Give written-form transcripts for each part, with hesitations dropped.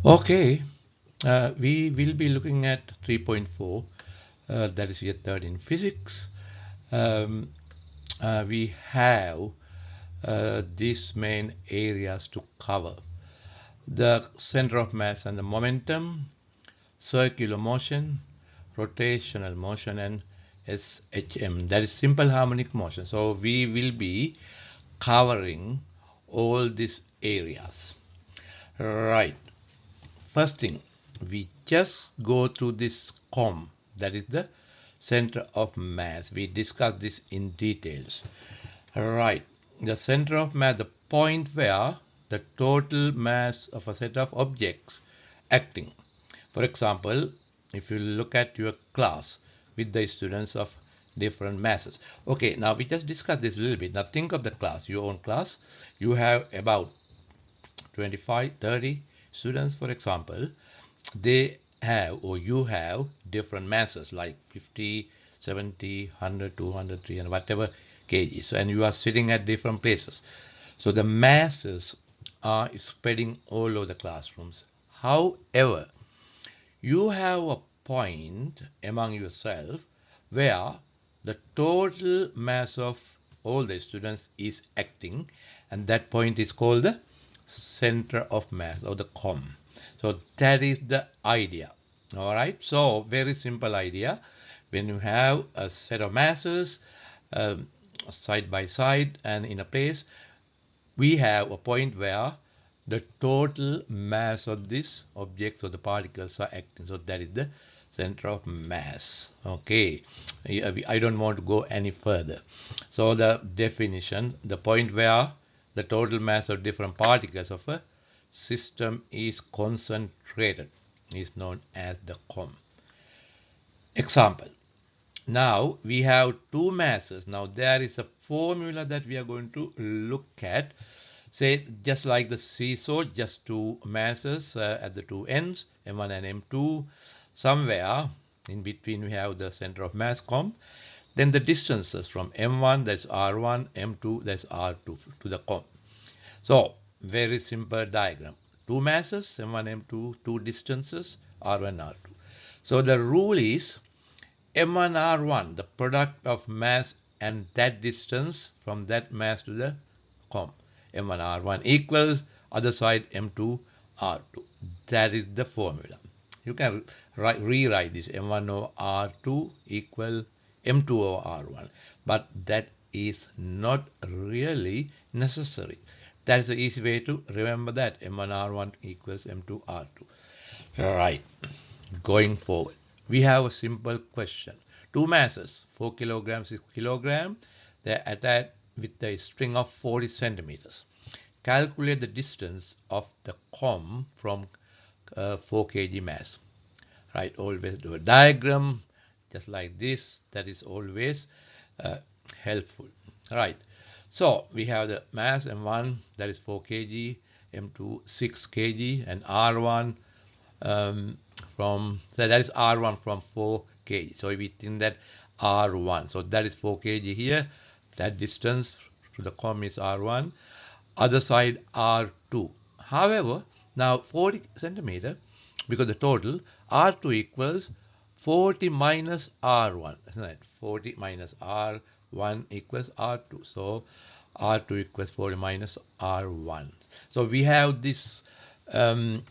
Okay, we will be looking at 3.4, that is year third in physics. Um, we have these main areas to cover: the center of mass and the momentum, circular motion, rotational motion, and SHM, that is simple harmonic motion. So we will be covering all these areas. Right. First thing, we just go through this COM, that is the center of mass. We discussed this in details. Right, the center of mass, the point where the total mass of a set of objects acting. For example, if you look at your class with the students of different masses. Okay, now we just discussed this a little bit. Now think of the class, your own class. You have about 25, 30 students, for example. They have, or you have, different masses like 50, 70, 100, 200, 300, whatever kgs, and you are sitting at different places. So the masses are spreading all over the classrooms. However, you have a point among yourself where the total mass of all the students is acting, and that point is called the center of mass, or the COM. So that is the idea. All right, so very simple idea. When you have a set of masses side by side and in a place, we have a point where the total mass of this objects or the particles are acting. So that is the center of mass. Okay, I don't want to go any further. So the definition, the point where the total mass of different particles of a system is concentrated, is known as the COM. Example. Now we have two masses. Now there is a formula that we are going to look at. Say, just like the seesaw, just two masses at the two ends, M1 and M2. Somewhere in between we have the center of mass COM. Then the distances from M1, that's R1, M2, that's R2 to the COM. So very simple diagram. Two masses, M1, M2, two distances, R1, R2. So the rule is M1, R1, the product of mass and that distance from that mass to the COM. M1, R1 equals other side M2, R2. That is the formula. You can rewrite this M1 over R2 equal M2 over R1, but that is not really necessary. That is the easy way to remember that M1 R1 equals M2 R2. Right, going forward, we have a simple question. Two masses, 4 kilograms, 6 kilogram, they are attached with a string of 40 centimeters. Calculate the distance of the COM from 4 kg mass. Right, always do a diagram just like this. That is always helpful. Right, so we have the mass M1, that is 4 kg, M2 6 kg, and R1 that is R1 from 4 kg. So we think that R1, so that is 4 kg here. That distance to the COM is R1. Other side R2. However, now 40 centimeter, because the total R2 equals 40 minus R1, isn't it? 40 minus R1 equals R2. So R2 equals 40 minus R1. So we have this in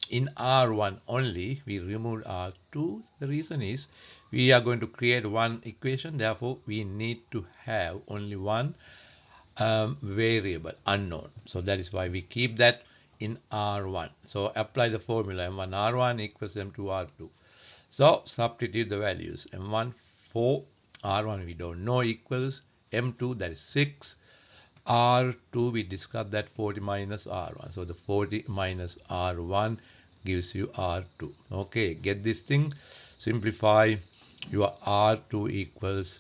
R1 only. We removed R2. The reason is we are going to create one equation. Therefore, we need to have only one variable unknown. So that is why we keep that in R1. So apply the formula M1 R1 equals M2 R2. So substitute the values. M1 4, R1 we don't know equals M2, that is 6. R2 we discussed that 40 minus R1. So the 40 minus R1 gives you R2. Okay, get this thing. Simplify. Your R2 equals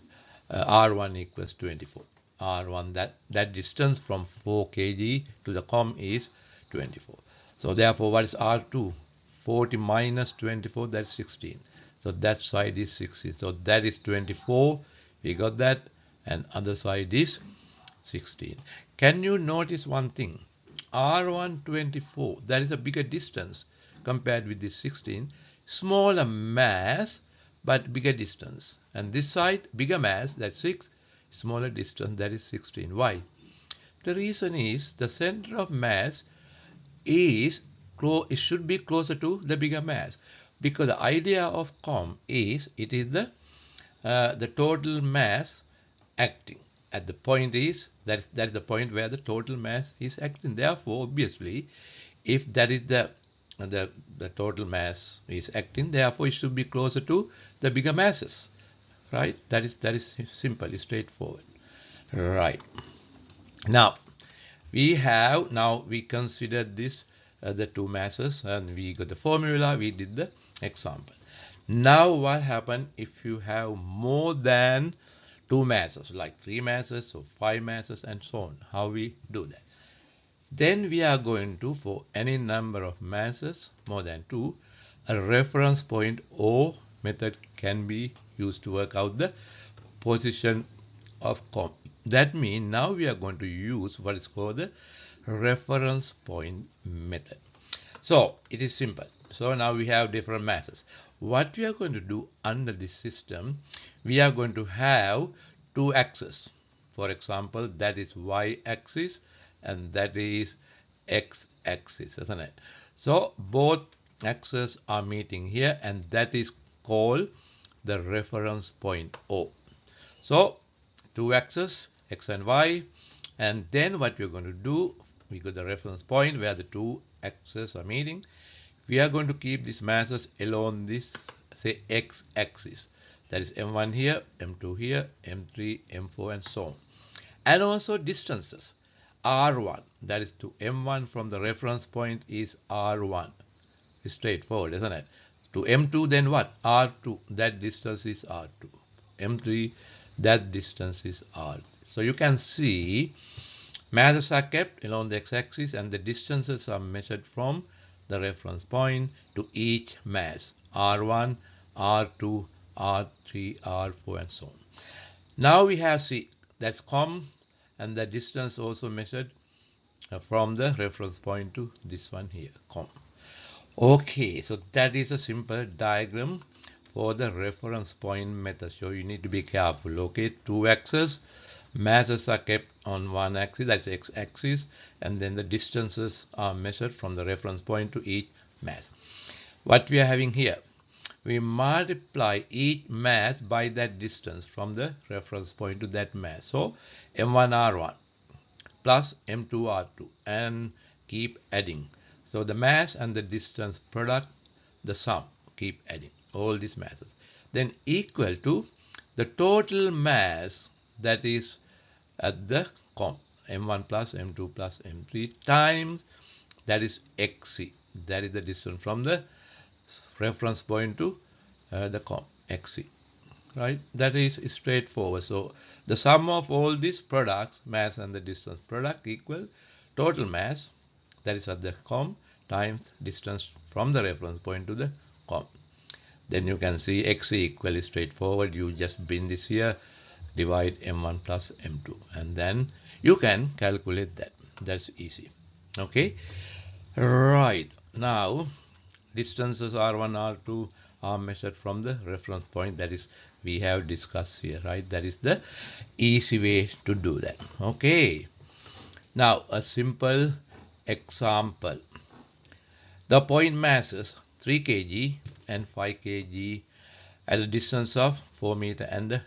R1 equals 24. R1, that distance from 4 kg to the COM is 24. So therefore, what is R2? 40 minus 24, that's 16. So that side is 16. So that is 24. We got that. And other side is 16. Can you notice one thing? R1 24, that is a bigger distance compared with this 16, smaller mass but bigger distance, and this side bigger mass, that's 6, smaller distance, that is 16. Why? The reason is the center of mass is it should be closer to the bigger mass, because the idea of COM is it is the total mass acting at the point is that's the point where the total mass is acting. Therefore, obviously, if that is the total mass is acting, therefore it should be closer to the bigger masses, right? That is simple, straightforward, right? Now we considered this the two masses, and we got the formula, we did the example. Now what happens if you have more than two masses, like 3 masses or 5 masses and so on? How we do that? Then we are going to, for any number of masses more than 2, a reference point O method can be used to work out the position of COM. That means now we are going to use what is called the reference point method. So it is simple. So now we have different masses. What we are going to do under this system, we are going to have 2 axes. For example, that is y-axis and that is x-axis, isn't it? So both axes are meeting here, and that is called the reference point O. So 2 axes, x and y, and then what we're going to do, we got the reference point where the 2 axes are meeting. We are going to keep these masses along this, say, x-axis. That is m1 here, m2 here, m3, m4, and so on. And also distances. R1, that is to m1 from the reference point is R1. It's straightforward, isn't it? To m2, then what? R2, that distance is R2. M3, that distance is R. So you can see masses are kept along the x-axis and the distances are measured from the reference point to each mass, R1, R2, R3, R4, and so on. Now we have C, that's COM, and the distance also measured from the reference point to this one here, COM. Okay, so that is a simple diagram for the reference point method. So you need to be careful. Okay, 2 axes, masses are kept on one axis, that's x-axis, and then the distances are measured from the reference point to each mass. What we are having here, we multiply each mass by that distance from the reference point to that mass. So m1 r1 plus m2 r2 and keep adding. So the mass and the distance product, the sum, keep adding all these masses. Then equal to the total mass that is at the COM, m1 plus m2 plus m3 times, that is xc, that is the distance from the reference point to the COM, xc, right? That is straightforward. So the sum of all these products, mass and the distance product, equal total mass that is at the COM times distance from the reference point to the COM. Then you can see xc equal is straightforward. You just bin this here, divide m1 plus m2, and then you can calculate that. That's easy. Okay, right. Now distances r1, r2 are measured from the reference point, that is we have discussed here, right? That is the easy way to do that. Okay, now a simple example. The point masses 3 kg and 5 kg at a distance of 4 meter and the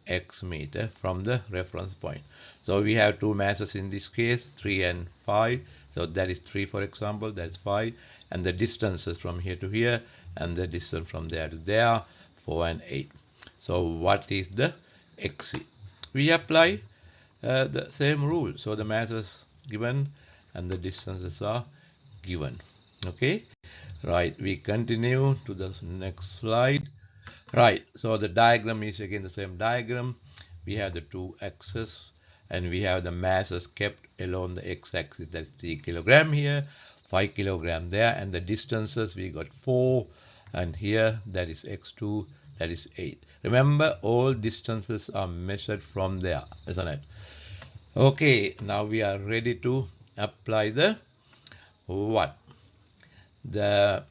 x meter from the reference point. So we have 2 masses in this case, 3 and 5. So that is 3, for example, that's 5, and the distances from here to here and the distance from there to there, 4 and 8. So what is the xc? We apply the same rule. So the masses given and the distances are given. Okay, right, we continue to the next slide. Right, so the diagram is again the same diagram. We have the 2 axes and we have the masses kept along the x-axis. That's 3 kilogram here, 5 kilogram there, and the distances we got 4, and here that is x2, that is 8. Remember, all distances are measured from there, isn't it? Okay, now we are ready to apply the what? The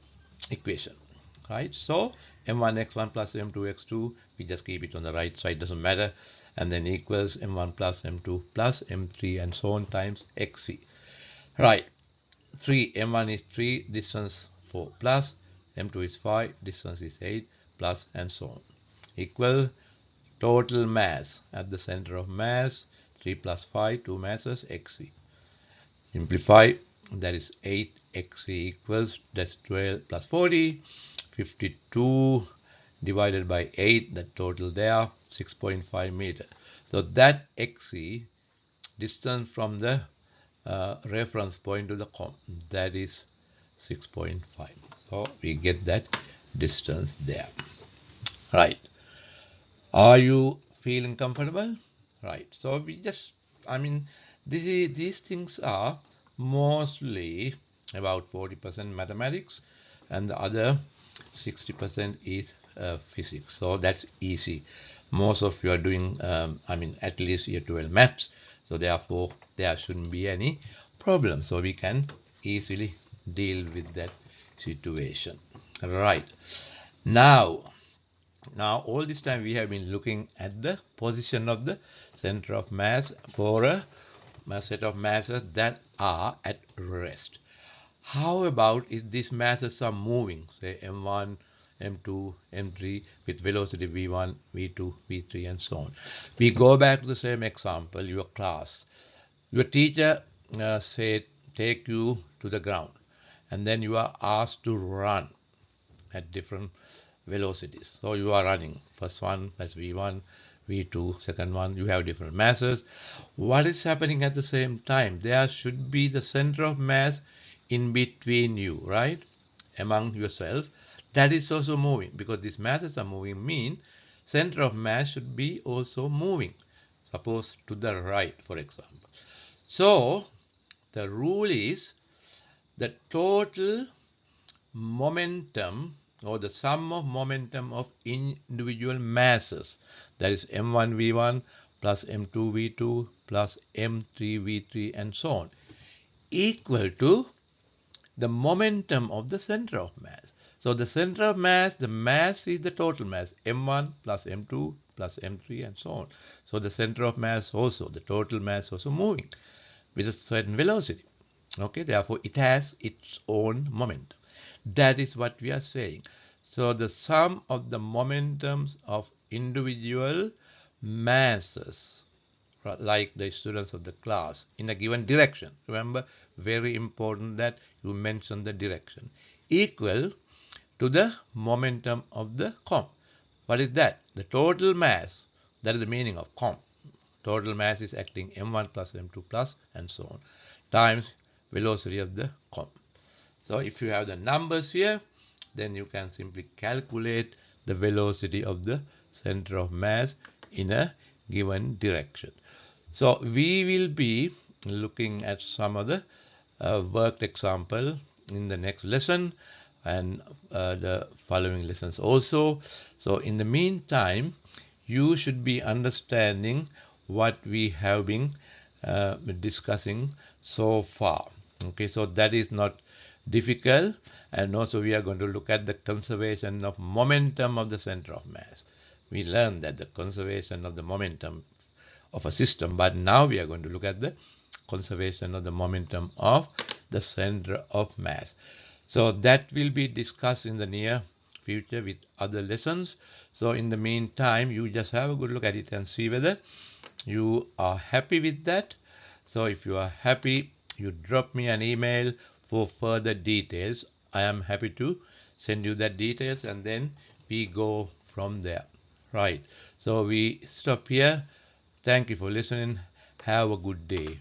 equation, right? So m1x1 plus m2x2, we just keep it on the right side, doesn't matter, and then equals m1 plus m2 plus m3 and so on times xc. Right, 3, m1 is 3, distance 4 plus, m2 is 5, distance is 8 plus, and so on, equal total mass at the center of mass 3 plus 5, 2 masses, xc. Simplify, that is 8 xc equals, that's 12 plus 40, 52 divided by 8, the total there 6.5 meter. So that xc, distance from the reference point to the comp, that is 6.5. So we get that distance there. Right. Are you feeling comfortable? Right. So we just, I mean, these things are mostly about 40% mathematics and the other 60% is physics. So that's easy. Most of you are doing, I mean, at least year 12 maths. So therefore, there shouldn't be any problem. So we can easily deal with that situation. Right. Now all this time we have been looking at the position of the center of mass for a set of masses that are at rest. How about if these masses are moving, say m1, m2, m3 with velocity v1, v2, v3 and so on? We go back to the same example, your class. Your teacher said take you to the ground and then you are asked to run at different velocities. So you are running, first one as v1, v2, second one, you have different masses. What is happening at the same time? There should be the center of mass in between you, right? Among yourself. That is also moving, because these masses are moving, mean center of mass should be also moving. Suppose to the right, for example. So the rule is the total momentum or the sum of momentum of individual masses, that is m1 v1 plus m2 v2 plus m3 v3 and so on, equal to the momentum of the center of mass. So the center of mass, the mass is the total mass, m1 plus m2 plus m3 and so on. So the center of mass also, the total mass also moving with a certain velocity. Okay, therefore it has its own momentum. That is what we are saying. So the sum of the momentums of individual masses, like the students of the class, in a given direction. Remember, very important that you mention the direction. Equal to the momentum of the comp. What is that? The total mass. That is the meaning of comp. Total mass is acting m1 plus m2 plus and so on, times velocity of the comp. So if you have the numbers here, then you can simply calculate the velocity of the center of mass in a given direction. So we will be looking at some of the worked example in the next lesson and the following lessons also. So in the meantime, you should be understanding what we have been discussing so far. Okay, so that is not difficult, and also we are going to look at the conservation of momentum of the center of mass. We learned that the conservation of the momentum of a system, but now we are going to look at the conservation of the momentum of the center of mass. So that will be discussed in the near future with other lessons. So in the meantime, you just have a good look at it and see whether you are happy with that. So if you are happy, you drop me an email for further details. I am happy to send you that details and then we go from there. Right. So we stop here. Thank you for listening. Have a good day.